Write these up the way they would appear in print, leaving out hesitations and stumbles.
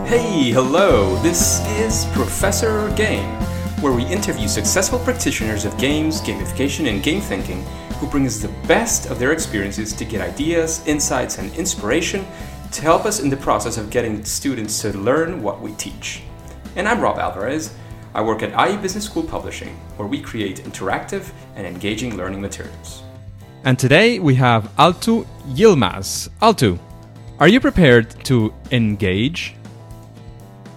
Hey, hello, this is Professor Game, where we interview successful practitioners of games, gamification, and game thinking who bring us the best of their experiences to get ideas, insights, and inspiration to help us in the process of getting students to learn what we teach. And I'm Rob Alvarez. I work at IE Business School Publishing, where we create interactive and engaging learning materials. And today we have Altug Yilmaz. Altug, are you prepared to engage?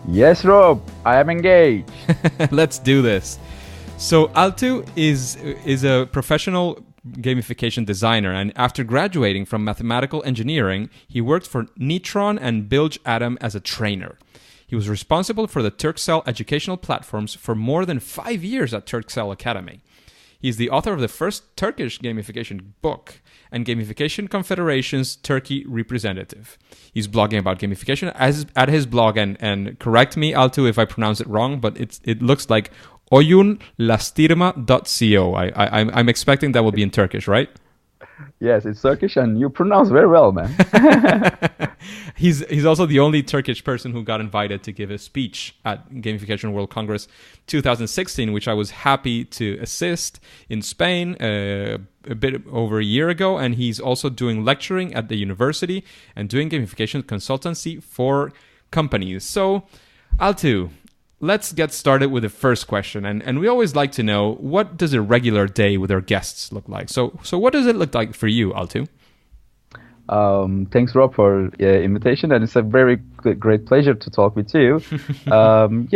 Yes, Rob, I am engaged. Let's do this. So Altug is a professional gamification designer, and after graduating from Mathematical Engineering, he worked for Netron and BilgeAdam as a trainer. He was responsible for the Turkcell Educational platforms for more than 5 years at Turkcell Academy. He's the author of the first Turkish gamification book and Gamification Confederation's Turkey representative. He's blogging about gamification at his blog, and correct me, Altug, if I pronounce it wrong, but it looks like oyunlastirma.co. I'm expecting that will be in Turkish, right? Yes, it's Turkish, and you pronounce very well, man. He's also the only Turkish person who got invited to give a speech at Gamification World Congress 2016, which I was happy to assist in Spain a bit over a year ago. And he's also doing lecturing at the university and doing gamification consultancy for companies. So, Altug, let's get started with the first question. And we always like to know, what does a regular day with our guests look like? So what does it look like for you, Altug? Thanks, Rob, for invitation, and it's a very great pleasure to talk with you. I'm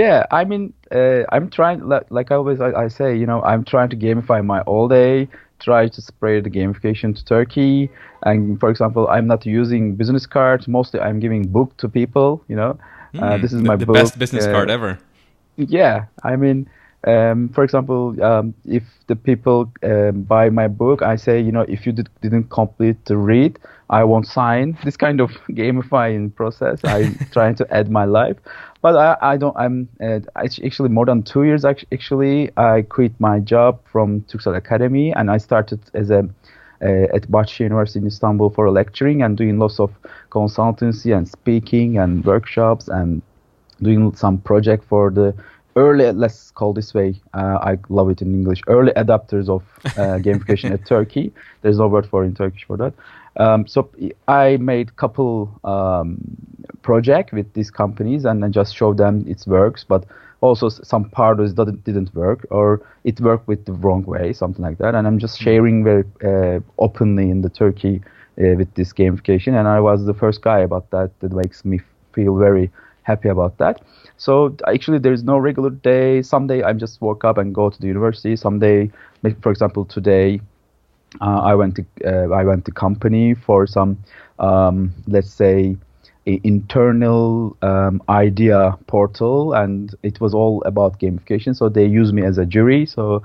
trying, like I say, I'm trying to gamify my all day, try to spread the gamification to Turkey. And for example, I'm not using business cards. Mostly, I'm giving book to people. This is my the book. Best business card ever. Yeah, for example, if the people buy my book, I say, if you didn't complete the read, I won't sign. This kind of gamifying process, I'm trying to add my life. But I don't. Actually more than 2 years. Actually, I quit my job from Turkcell Academy, and I started as at Bahçeşehir University in Istanbul for lecturing and doing lots of consultancy and speaking and workshops and doing some project for the early, let's call this way, I love it in English, early adapters of gamification at Turkey. There's no word for in Turkish for that. So I made couple project with these companies and I just showed them it works, but also some part of it didn't work, or it worked with the wrong way, something like that. And I'm just sharing very openly in the Turkey with this gamification, and I was the first guy about that. That makes me feel very happy about that. So actually there is no regular day. Someday I just woke up and go to the university. Someday, for example, today I went to company for some let's say internal idea portal, and it was all about gamification. So they used me as a jury. So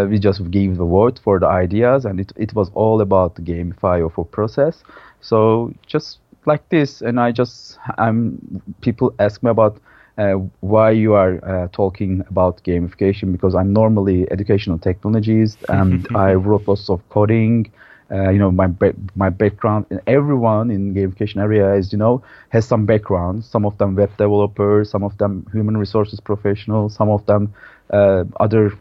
we just gave the vote for the ideas, and it was all about the gamify of a process. So just like this, and people ask me about why you are talking about gamification, because I'm normally educational technologist and I wrote lots of coding. My background, and everyone in gamification area has some background. Some of them web developers, some of them human resources professionals, some of them other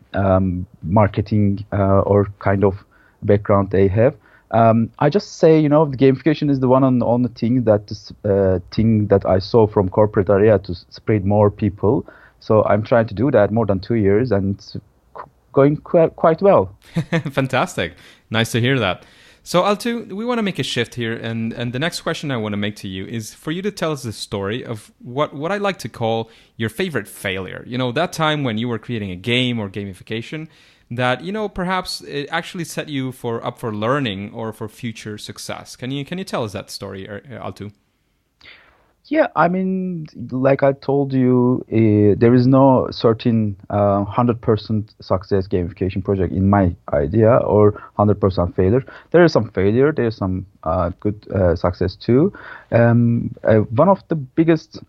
marketing or kind of background they have. I just say, the gamification is the one and only thing that I saw from corporate area to spread more people. So I'm trying to do that more than 2 years, and it's going quite well. Fantastic. Nice to hear that. So Altug, we want to make a shift here, and the next question I want to make to you is for you to tell us the story of what I like to call your favorite failure. That time when you were creating a game or gamification that perhaps it actually set you up for learning or for future success. Can you tell us that story, Altug? Yeah, like I told you, there is no certain 100% success gamification project in my idea, or 100% failure. There is some failure, there is some good success too. One of the biggest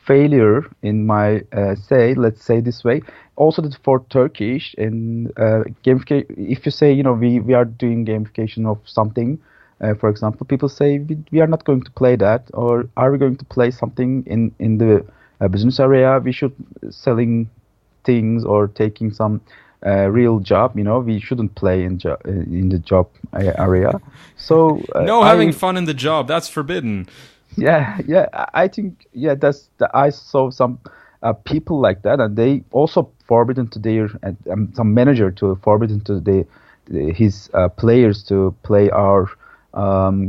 failure in my let's say this way, also for Turkish and gamification. If you say we are doing gamification of something, for example, people say we are not going to play that, or are we going to play something in the business area? We should selling things or taking some real job. We shouldn't play in the job area. So no having fun in the job, that's forbidden. Yeah, I think I saw some people like that, and they also forbidden to their some manager to forbidden to his players to play our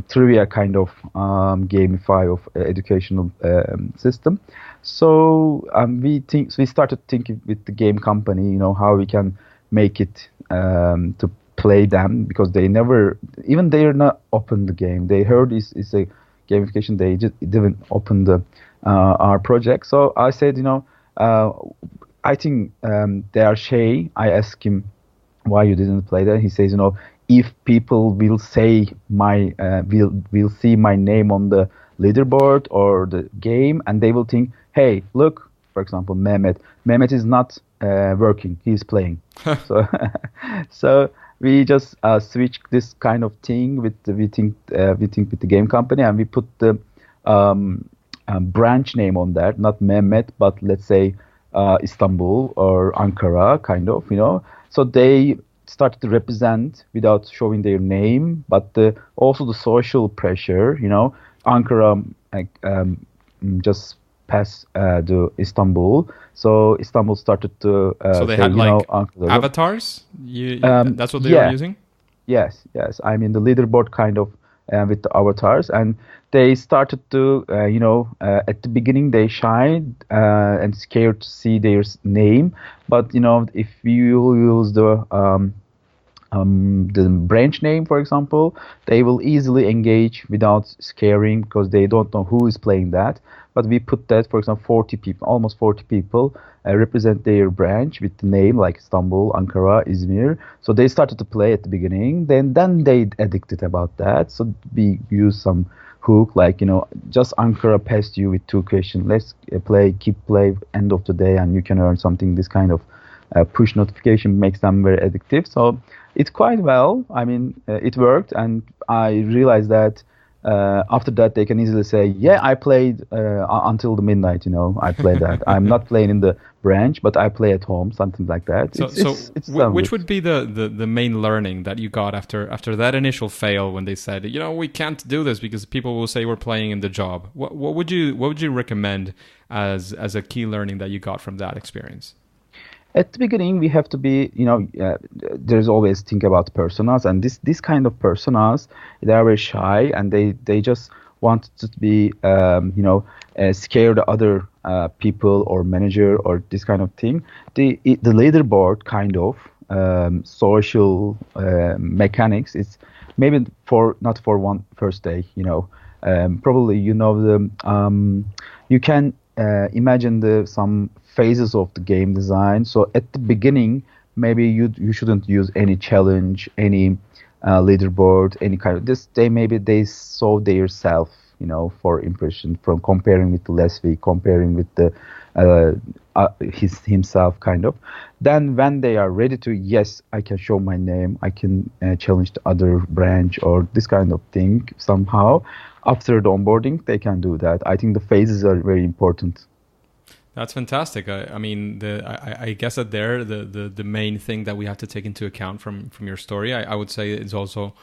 trivia kind of gamify of educational system. So we started thinking with the game company, how we can make it to play them, because they're not open the game. They heard is a gamification. They just didn't open the our project. So I said, I think they are shy. I asked him why you didn't play that. He says, if people will say will see my name on the leaderboard or the game, and they will think, hey, look, for example, Mehmet is not working, he's playing. So we just switch this kind of thing with we think with the game company, and we put the branch name on that, not Mehmet, but let's say Istanbul or Ankara, kind of, So they started to represent without showing their name, but also the social pressure, Ankara just passed to Istanbul, so Istanbul started to so they had avatars. That's what they were using. Yes. I mean the leaderboard kind of with the avatars, and they started to at the beginning they shied and scared to see their name, but if you use the branch name, for example, they will easily engage without scaring, because they don't know who is playing that. But we put that, for example, almost 40 people represent their branch with the name like Istanbul, Ankara, Izmir. So they started to play at the beginning. Then they addicted about that. So we use some hook like, just Ankara passed you with 2 questions. Let's keep play end of the day, and you can earn something. This kind of push notification makes them very addictive. So it's quite well. I mean, it worked, and I realized that after that they can easily say, yeah, I played until the midnight. I played that. I'm not playing in the branch, but I play at home, something like that. Which would be the main learning that you got after that initial fail, when they said, we can't do this because people will say we're playing in the job? What would you recommend as a key learning that you got from that experience? At the beginning, we have to be, there's always think about personas, and this kind of personas, they are very shy, and they just want to be, scared other people or manager or this kind of thing. The leaderboard kind of social mechanics is maybe not for one first day. Probably you can imagine some phases of the game design. So at the beginning, maybe you shouldn't use any challenge, any leaderboard, any kind of this. They saw their self, for impression, from comparing with the Leslie, comparing with the himself, kind of. Then when they are ready to, yes, I can show my name, I can challenge the other branch or this kind of thing somehow. After the onboarding, they can do that. I think the phases are very important. That's fantastic. I mean, I guess that the main thing that we have to take into account from your story, I would say, is also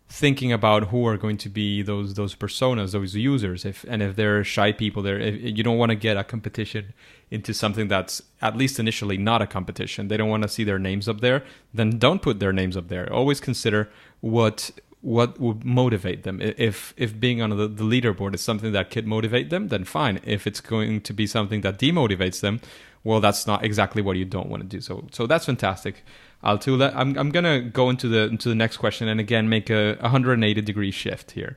thinking about who are going to be those personas, those users. If they're shy people, you don't want to get a competition into something that's at least initially not a competition. They don't want to see their names up there. Then don't put their names up there. Always consider what would motivate them. If being on the leaderboard is something that could motivate them, then fine. If it's going to be something that demotivates them, well, that's not exactly what you don't want to do. So that's fantastic. Altug, I'm gonna go into the next question, and again make a 180-degree shift here.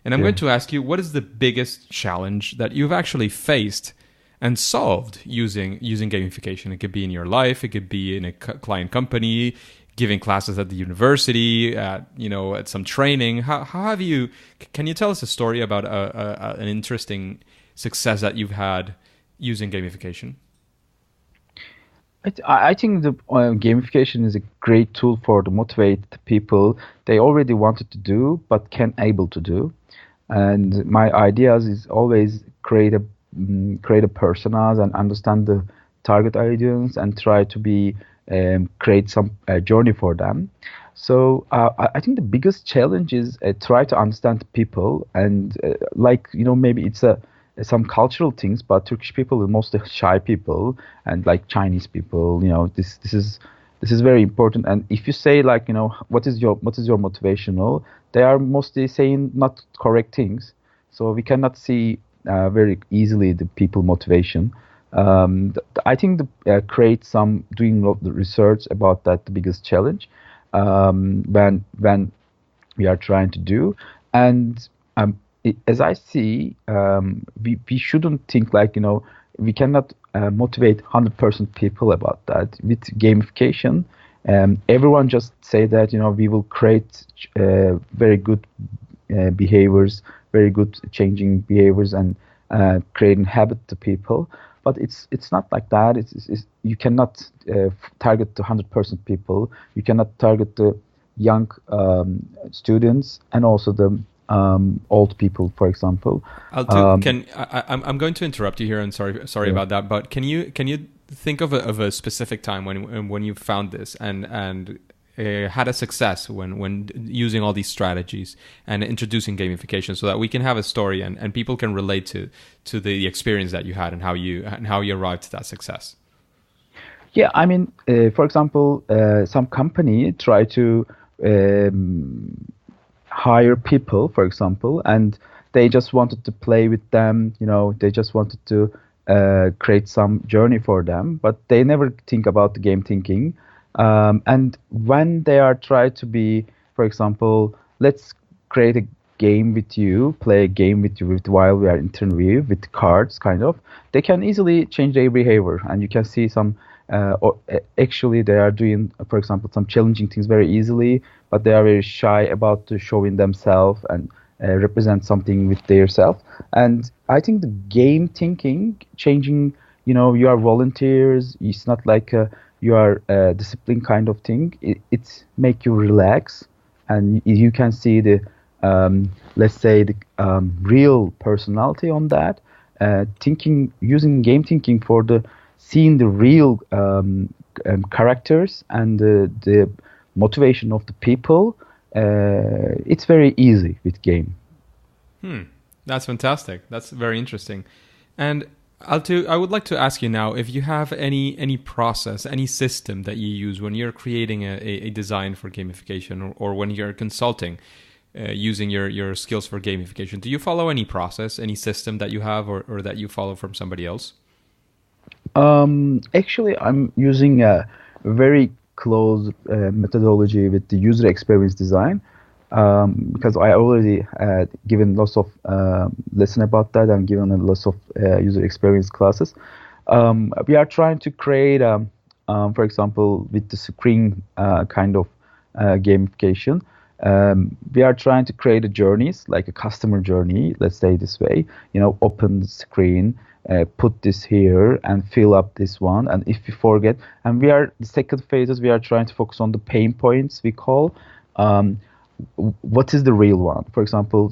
And I'm going to ask you, what is the biggest challenge that you've actually faced and solved using gamification? It could be in your life, it could be in a client company, giving classes at the university, at some training. How have you? Can you tell us a story about an interesting success that you've had using gamification? I think the gamification is a great tool for to motivate the people they already wanted to do but can't able to do. And my ideas is always create a personas and understand the target audience and try to be create some journey for them. So I think the biggest challenge is try to understand people and like maybe it's a some cultural things, but Turkish people are mostly shy people and like Chinese people. This is very important. And if you say like what is your motivational, they are mostly saying not correct things. So we cannot see very easily the people motivation. I think create some doing the research about that the biggest challenge when we are trying to do. And as I see, we shouldn't think like we cannot motivate 100% people about that with gamification. Everyone just say that we will create very good behaviors, very good changing behaviors, and creating habit to people. But it's not like that. You cannot target the 100% people. You cannot target the young students and also the old people, for example. I'm going to interrupt you here, and sorry about that. But can you think of a specific time when you found this and had a success when using all these strategies and introducing gamification, so that we can have a story and people can relate to the experience that you had and how you arrived to that success? Yeah, I mean, for example, some company try to hire people, for example, and they just wanted to play with them. They just wanted to create some journey for them, but they never think about the game thinking. And when they are trying to be, for example, let's create a game with you, play a game with you while we are interview with cards, kind of, they can easily change their behavior, and you can see some. Actually, they are doing, for example, some challenging things very easily, but they are very shy about to showing themselves and represent something with their self. And I think the game thinking, changing, you are volunteers. It's not like you are a discipline kind of thing. It's make you relax, and you can see the, let's say, the real personality on that. Thinking, using game thinking for the seeing the real characters and the motivation of the people, it's very easy with game. That's fantastic. That's very interesting. And I would like to ask you now if you have any process, any system that you use when you're creating a design for gamification, or when you're consulting using your skills for gamification. Do you follow any process, any system that you have or that you follow from somebody else? Actually, I'm using a very close methodology with the user experience design, because I already given lots of lesson about that. I'm given a lots of user experience classes. We are trying to create, for example, with the screen kind of gamification. We are trying to create a journeys, like a customer journey, let's say this way, open the screen, put this here and fill up this one. And if you forget, and the second phases, we are trying to focus on the pain points we call, what is the real one? For example,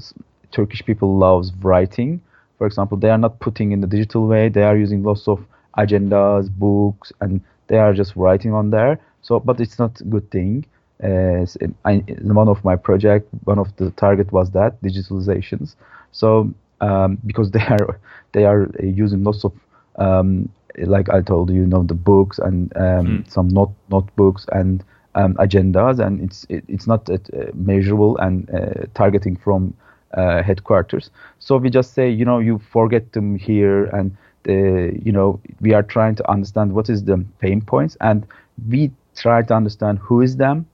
Turkish people loves writing. For example, they are not putting in the digital way. They are using lots of agendas, books, and they are just writing on there. So, but it's not a good thing. One of my project, one of the target was that digitalizations. So because they are using lots of like I told you, the books and some notebooks and agendas, and it's not measurable and targeting from headquarters. So we just say, you forget them here, and we are trying to understand what is the pain points, and we try to understand who is them,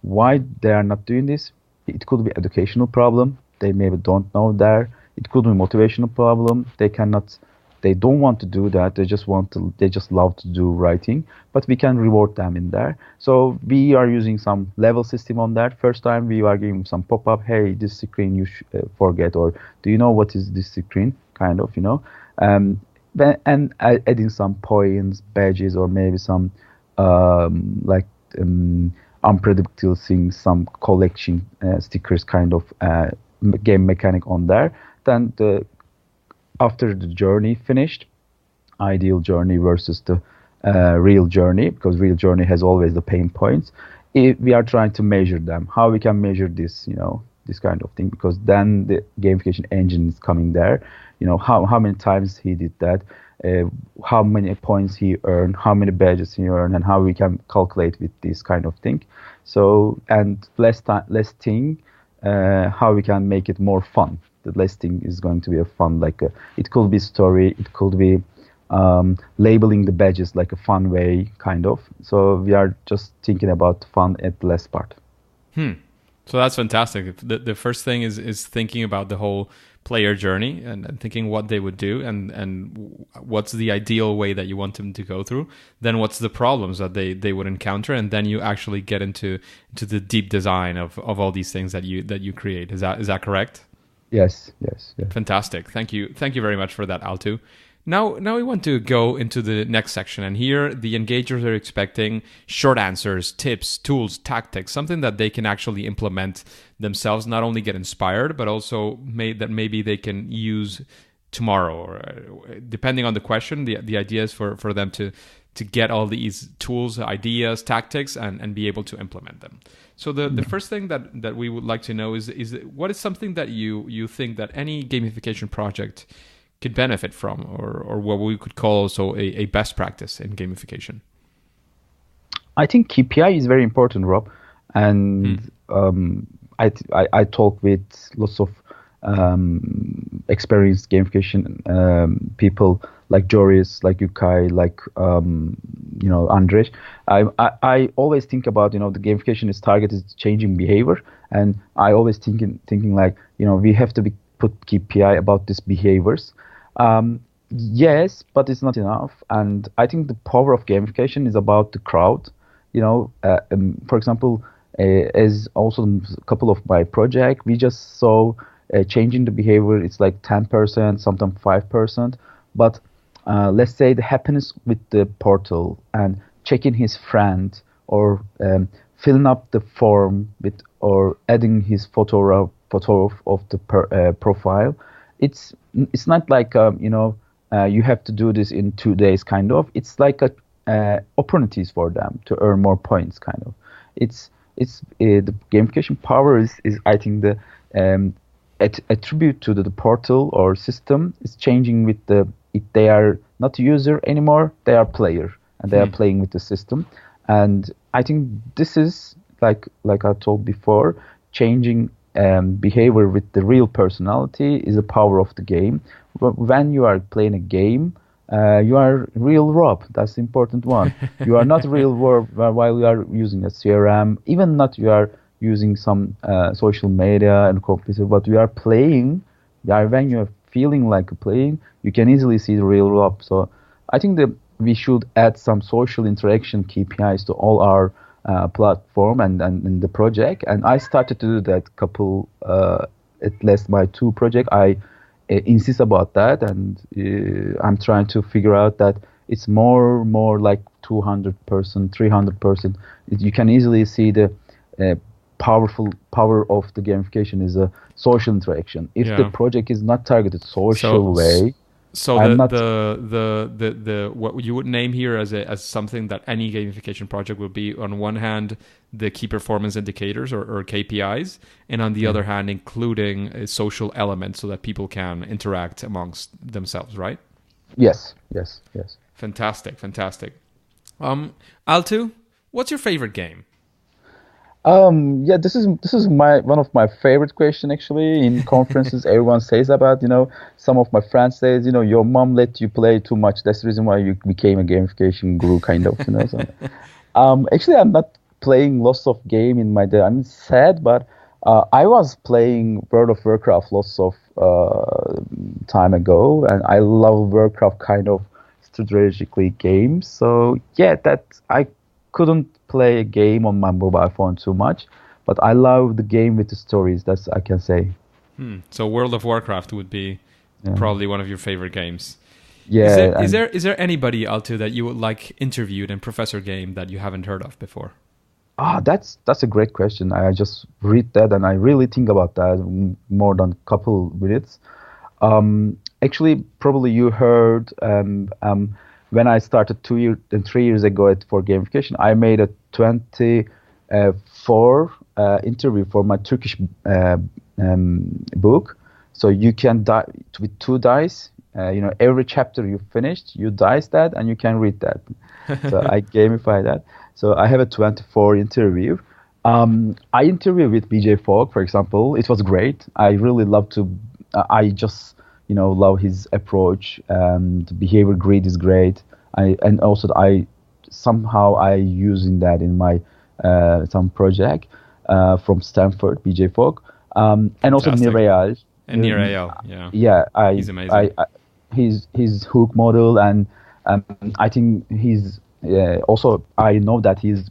why they are not doing this. It could be educational problem. They maybe don't know there. It could be motivational problem. They don't want to do that. They just love to do writing, but we can reward them in there. So we are using some level system on that. First time we are giving some pop-up, hey, this screen you forget, or do you know what is this screen, kind of, adding some points, badges, or maybe some like unpredictable things, some collection stickers kind of game mechanic on there. Then after the journey finished, ideal journey versus the real journey, because real journey has always the pain points. We are trying to measure them. How we can measure this, this kind of thing, because then the gamification engine is coming there. How many times he did that, how many points he earned, how many badges he earned, and how we can calculate with this kind of thing. So, and less thing, how we can make it more fun. The less thing is going to be a fun, it could be story, it could be labeling the badges like a fun way, kind of. So we are just thinking about fun at the last part. So that's fantastic. The first thing is thinking about the whole player journey and thinking what they would do and what's the ideal way that you want them to go through. Then what's the problems that they would encounter, and then you actually get into the deep design of all these things that you create. Is that correct? Yes. Fantastic. Thank you very much for that, Altug. Now we want to go into the next section, and here the engagers are expecting short answers, tips, tools, tactics, something that they can actually implement themselves, not only get inspired, but also maybe they can use tomorrow, or depending on the question. The idea is for them to get all these tools, ideas, tactics, and be able to implement them. So the first thing that we would like to know is what is something that you think that any gamification project could benefit from, or what we could call also a best practice in gamification? I think KPI is very important, Rob. And I talk with lots of experienced gamification people like Joris, like Yukai, like Andrej. I always think about the gamification is targeted changing behavior, and I always thinking like we have to put KPI about these behaviors. Yes, but it's not enough. And I think the power of gamification is about the crowd. For example, as also a couple of my project, we just saw changing the behavior. It's like 10%, sometimes 5%. But let's say the happiness with the portal and checking his friend, or filling up the form or adding his photo of the profile. It's not like you have to do this in 2 days, kind of. It's like opportunities for them to earn more points, kind of. It's the gamification power is I think the attribute to the portal or system is changing with they are not user anymore, they are player, and they are playing with the system. And I think this is like I told before, changing behavior with the real personality is the power of the game. When you are playing a game, you are real Rob. That's the important one. You are not real Rob while you are using a CRM, even not you are using some social media and computer, but you are playing. When you are feeling like playing, you can easily see the real Rob. So I think that we should add some social interaction KPIs to all our platform and the project. And I started to do that couple, at least my 2 project. I insist about that, and I'm trying to figure out that it's more like 200%, 300%. You can easily see the power of the gamification is a social interaction. If the project is not targeted social way. So the what you would name here as something that any gamification project will be, on one hand, the key performance indicators or KPIs, and on the other hand, including a social element so that people can interact amongst themselves, right? Yes. Fantastic. Altug, what's your favorite game? This is one of my favorite question, actually. In conferences, everyone says about, some of my friends says, your mom let you play too much. That's the reason why you became a gamification guru, kind of, So, actually, I'm not playing lots of game in my day. I'm sad, but I was playing World of Warcraft lots of time ago, and I love Warcraft kind of strategically games. So that I couldn't play a game on my mobile phone too much, but I love the game with the stories. That's I can say. So World of Warcraft would be probably one of your favorite games. Yeah. Is there anybody, Altu, that you would like interviewed in Professor Game that you haven't heard of before? That's a great question. I just read that and I really think about that more than a couple minutes. Actually, probably you heard when I started 3 years ago for gamification, I made a 24 interview for my Turkish book. So you can with 2 dice. Every chapter you finished, you dice that and you can read that. So I gamify that. So I have a 24 interview. I interviewed with BJ Fogg, for example. It was great. I really love to. I just love his approach. The behavior grid is great. And also I using that in my some project from Stanford, BJ Fogg, and also Nirayal. And Nirayal, yeah. Yeah, he's amazing. His hook model, and I think he's also I know that he's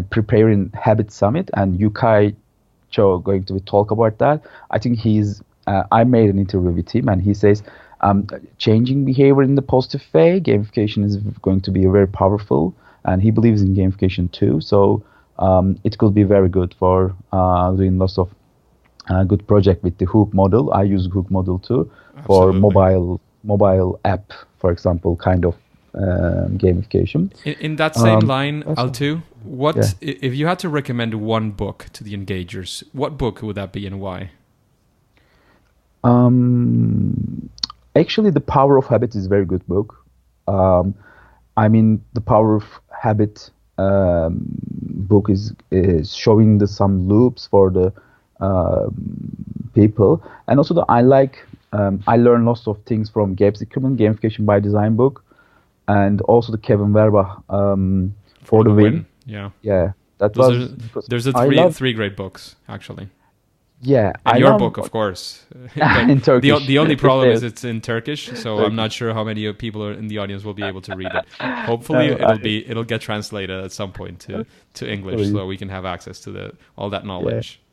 preparing Habit Summit, and Yukai Cho going to talk about that. I think I made an interview with him, and he says changing behavior in the positive way, gamification is going to be very powerful, and he believes in gamification too. So it could be very good for doing lots of good project with the hook model. I use hook model too. Absolutely. For mobile app, for example, kind of gamification. In that same line, Altu, if you had to recommend one book to the engagers, what book would that be and why? Actually, The Power of Habit is a very good book. The Power of Habit book is showing some loops for the people, and also I learn lots of things from Gamification by Design book, and also the Kevin Verba for the win. Yeah. There's three great books actually. Yeah, and your book, of course. In Turkish. The only problem is it's in Turkish, so I'm not sure how many people in the audience will be able to read it. Hopefully, it'll get translated at some point to English, so we can have access to all that knowledge. Yeah.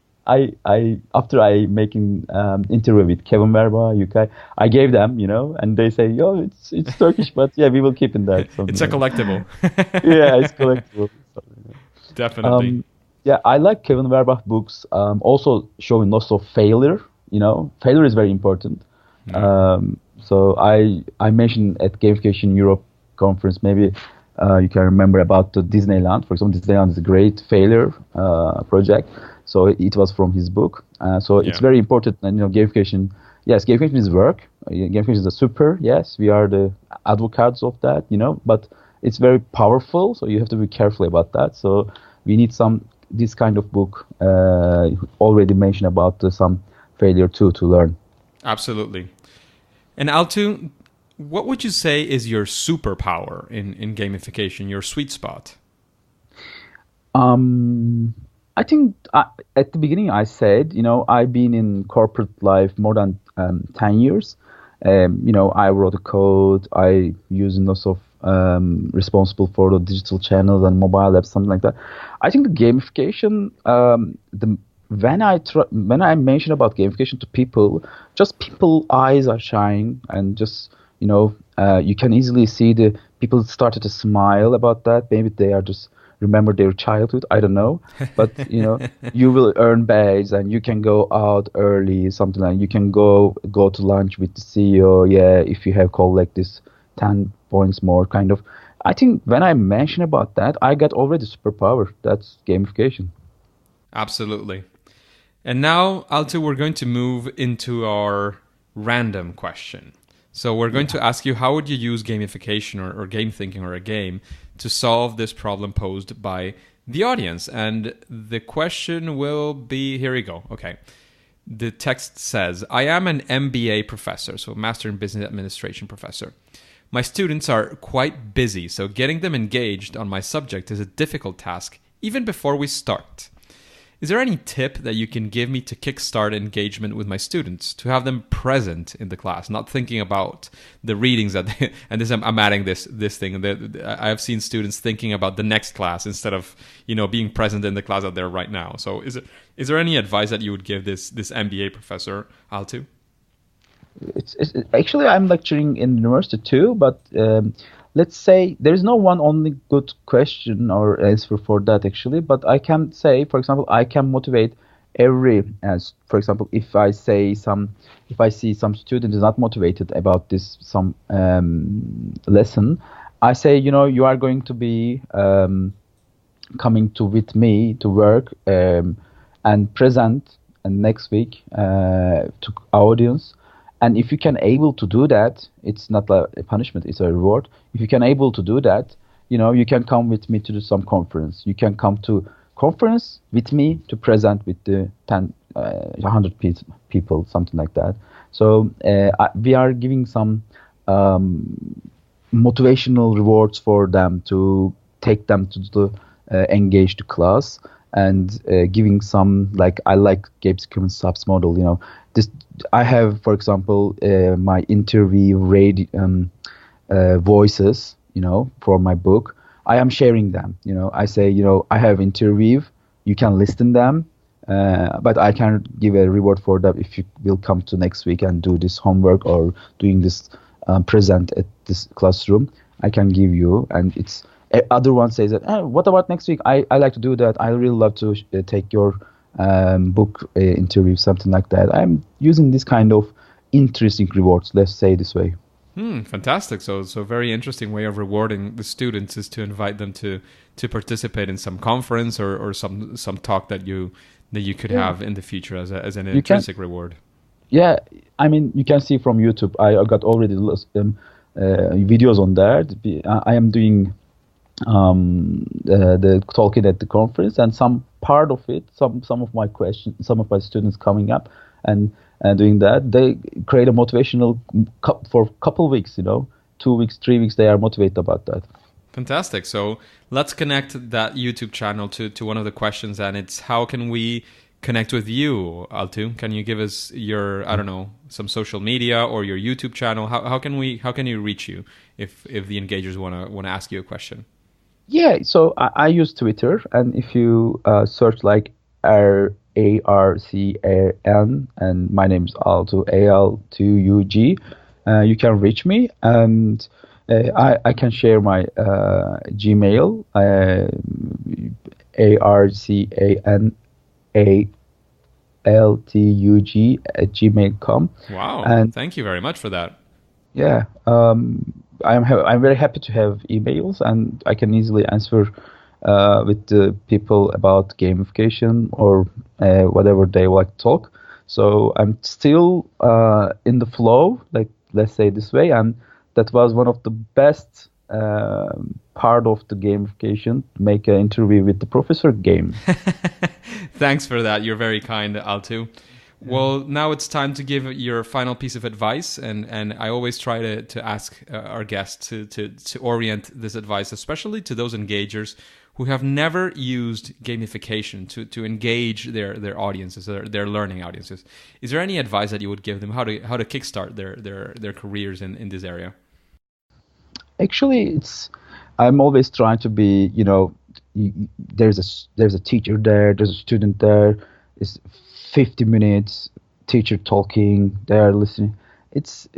After I making interview with Kevin Verba, UK, I gave them, and they say, "Yo, it's Turkish, but yeah, we will keep in that." It's a collectible. Yeah, it's collectible. Definitely. Yeah, I like Kevin Verba books. Also showing lots of failure. Failure is very important. So I mentioned at Gamification Europe conference, maybe you can remember about the Disneyland. For example, Disneyland is a great failure project. So it was from his book. It's very important. And gamification. Yes, gamification is work. Gamification is a super. Yes, we are the advocates of that. But it's very powerful. So you have to be careful about that. So we need this kind of book already mentioned about some failure too to learn. Absolutely. And Altu, what would you say is your superpower in gamification, your sweet spot? I think at the beginning I said, I've been in corporate life more than 10 years. I wrote a code, I use lots of responsible for the digital channels and mobile apps, something like that. I think the gamification, when I mention about gamification to people, just people eyes are shining, and just you can easily see the people started to smile about that. Maybe they are just remember their childhood. I don't know, but you will earn badges and you can go out early, something like you can go to lunch with the CEO. Yeah, if you have collect this 10 points more, kind of. I think when I mention about that, I got already superpower. That's gamification. Absolutely. And now, Altu, we're going to move into our random question. So we're going to ask you, how would you use gamification or game thinking or a game to solve this problem posed by the audience? And the question will be, here we go. Okay. The text says, I am an MBA professor, so Master in Business Administration professor. My students are quite busy, so getting them engaged on my subject is a difficult task, even before we start. Is there any tip that you can give me to kickstart engagement with my students, to have them present in the class, not thinking about the readings that they, and this I'm adding this thing. I've seen students thinking about the next class instead of being present in the class that they're right now. So is there any advice that you would give this MBA professor, Altu? It's actually I'm lecturing in university too, but let's say there is no one only good question or answer for that actually. But I can say, for example, I can motivate every as for example, if I see some student is not motivated about this some lesson, I say, you are going to be coming to with me to work and present and next week to audience. And if you can able to do that, it's not a punishment, it's a reward. If you can able to do that, you can come with me to do some conference. You can come to conference with me to present with the 100 people, something like that. So we are giving some motivational rewards for them to take them to the engaged class, and giving some, like, I like Gamification subs model. This I have, for example, my interview voices, for my book. I am sharing them. I say, I have interview, you can listen them, but I can give a reward for that if you will come to next week and do this homework or doing this present at this classroom. I can give you, and it's other one says that, what about next week? I like to do that. I really love to take your book interview, something like that. I'm using this kind of interesting rewards, let's say this way. Fantastic. So very interesting way of rewarding the students is to invite them to participate in some conference or some talk that you could have in the future as an intrinsic reward. Yeah, I mean, you can see from YouTube, I got already videos on that. I am doing the talking at the conference, and some part of it, some of my questions, some of my students coming up and doing that, they create a motivational for a couple of weeks, 2 weeks, 3 weeks, they are motivated about that. Fantastic. So let's connect that YouTube channel to one of the questions, and it's, how can we connect with you, Altug? Can you give us your, I don't know, some social media or your YouTube channel? How can you reach you if the engagers want to ask you a question? Yeah, so I use Twitter, and if you search like RARCAN, and my name is Altug, AL2UG, you can reach me, and I can share my Gmail, ARCANALTUG@gmail.com. Wow, and thank you very much for that. Yeah, I'm very happy to have emails, and I can easily answer with the people about gamification or whatever they like to talk. So I'm still in the flow, like, let's say this way, and that was one of the best part of the gamification, make an interview with the professor game. Thanks for that. You're very kind, Altug. Well, now it's time to give your final piece of advice, and I always try to ask our guests to orient this advice, especially to those engagers who have never used gamification to engage their audiences, their learning audiences. Is there any advice that you would give them how to kickstart their careers in this area? Actually, I'm always trying to be, there's a teacher there, there's a student there. It's 50 minutes, teacher talking, they are listening. It's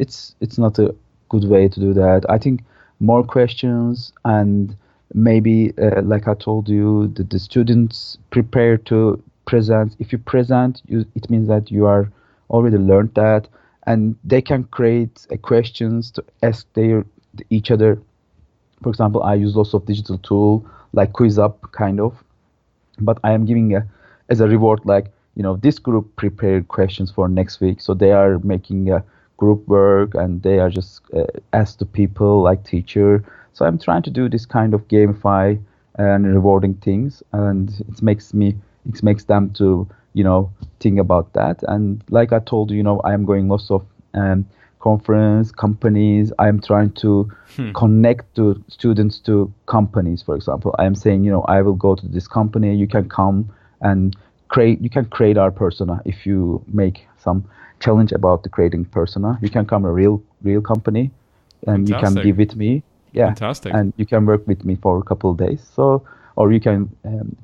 not a good way to do that. I think more questions, and maybe like I told you, the students prepare to present. If you present, it means that you are already learned that, and they can create questions to ask each other. For example, I use lots of digital tool like QuizUp kind of, but I am giving as a reward, like, this group prepared questions for next week, so they are making a group work, and they are just ask the people like teacher. So I'm trying to do this kind of gamify and rewarding things, and it makes them to think about that. And like I told you, I am going lots of conference companies. I am trying to connect to students to companies. For example, I am saying, I will go to this company, you can come and create our persona. If you make some challenge about the creating persona, you can come a real company, and Fantastic. You can be with me. Yeah. Fantastic. And you can work with me for a couple of days. So, or you can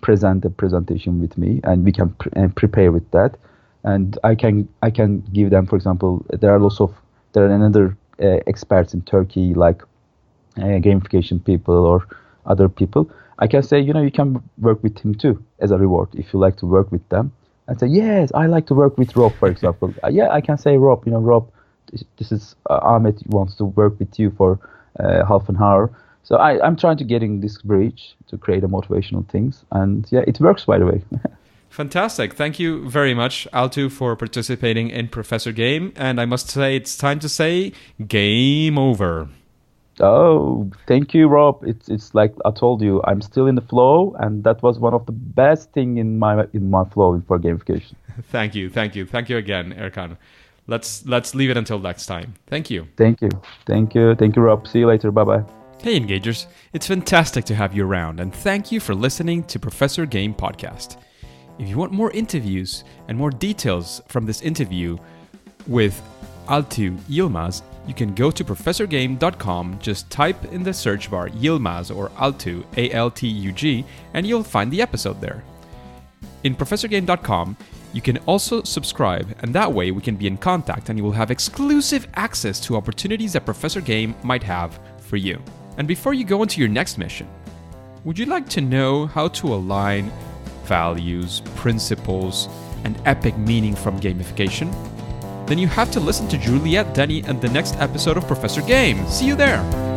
present the presentation with me, and we can prepare with that. And I can give them, for example, there are lots of there are another experts in Turkey, like gamification people or other people, I can say, you can work with him too as a reward if you like to work with them. And say, yes, I like to work with Rob, for example. Yeah, I can say, Rob, Rob, this is Ahmed wants to work with you for half an hour. So I'm trying to get in this bridge to create a motivational things. And yeah, it works, by the way. Fantastic. Thank you very much, Altug, for participating in Professor Game. And I must say, it's time to say game over. Oh, thank you, Rob. It's like I told you, I'm still in the flow, and that was one of the best thing in my flow for gamification. Thank you again, Erkan. Let's leave it until next time. Thank you. Thank you, Rob. See you later. Bye bye. Hey, Engagers! It's fantastic to have you around, and thank you for listening to Professor Game Podcast. If you want more interviews and more details from this interview with Altug Yilmaz, you can go to professorgame.com, just type in the search bar Yilmaz or Altug, A-L-T-U-G, and you'll find the episode there. In professorgame.com, you can also subscribe, and that way we can be in contact and you will have exclusive access to opportunities that Professor Game might have for you. And before you go into your next mission, would you like to know how to align values, principles, and epic meaning from gamification? Then you have to listen to Juliet, Denny, and the next episode of Professor Game. See you there!